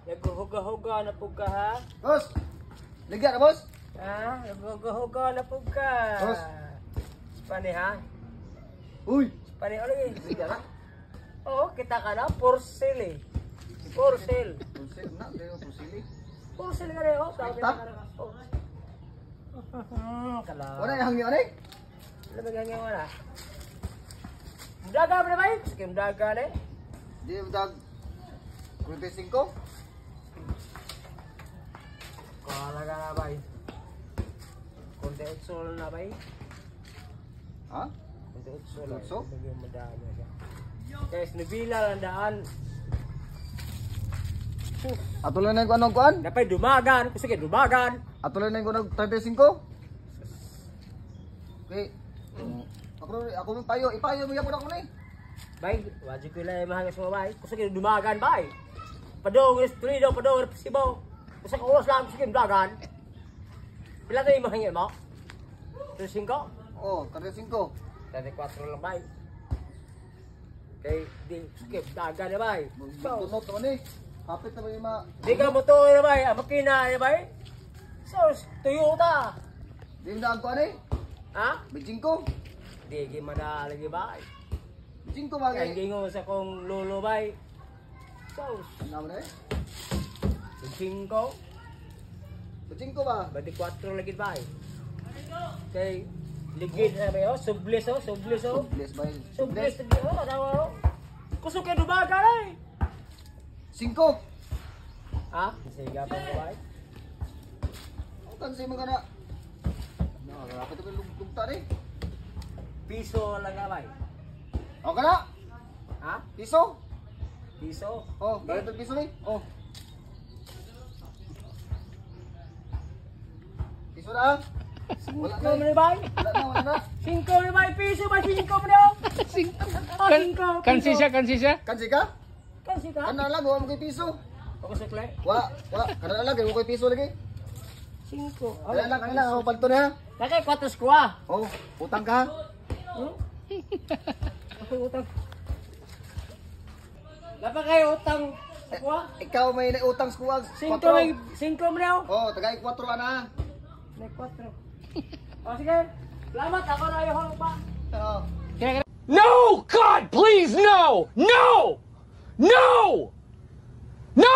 Naghuhuga-huga na po ka ha? Boss! Ligyan na, boss! Ha? Naghuhuga-huga na po ka. Boss. Pani ha? Uy! Pani ulit. Ligyan na. Oo, kita ka na. For sale eh. For sale. Pusil na, dahil pusili. For sale ka rin oh. Sabi Tap. na ka na. Oh. Kala. Wala yung hangyo, ano eh? Lamagyan nga wala. Daga ba na ba eh? Sige, daga na eh. Di ba dag 25? Kala ka na ba eh? Kunti utsol na ba eh? Ha? Kunti utsol. Utso? Bigyan mo daan na siya. Guys, nabila lang daan. Atuloy na yung anong kuan? Napay dumagan. Sige, dumagan. Atuloy na yung kunong 35? Okay. Ako may payo. Ipayo mo yan muna ko na eh. Bay, wajib ko lang mahangas mo bay. Sige, dumagan bay. Padong, estrido, padong, sibaw. Kasi kung oras lang, sige, dumagan. Pila tayo yung mahingin mo? 35? Oo, 35. 34 lang bay. Okay, di, sige, dumagan na bay. Magdunot naman eh. Kapit na ba yung Di ka mo to na bay, ang makina na bay. So, Toyota. Di yung daan ko ano eh. Ha? Bijing ko. Di, gimana lagi bay. Bijing ko bagay. Kaya mo sa kong lolo bay. So, Ano na eh? 5. Bijing ko ba? 24 lagi bay. Okay, ligid na bay oh, sublis oh, sublis oh. Bless ba yun? Sublis lagi oh, tawa oh. Kusog kayo dumaga eh. 5. Ha? Sige pa mo bay. Ang tansay mo ka na. Nakakapit ako yung lugta eh. Piso lang nga bay. Okay na? Ha? Piso? Piso. Oh, bakit ang piso eh? Oh. Piso na? Wala na Singko mo eh. na bay. Wala na. Singko mo na bay, piso ba? Singko mo na. Oh, singko. Kansi siya. Kansi ka? Kansi ka? Kana lang, huwag mo kay piso. Ako sukle. Kana lang, huwag mo kay piso lagi. Singko. Kana lang, ako palto na ha. Nakay 4 squaw. Oh, utang ka ha. Ako utang. Dapat kayo utang. Squaw? Ikaw may utang sa kuwag. Singko mo na. Oh, tagay 4 ka na ha. May 4. O sige. Salamat. Ako na yung pa. Oo. No! God, please, no! No! No! No!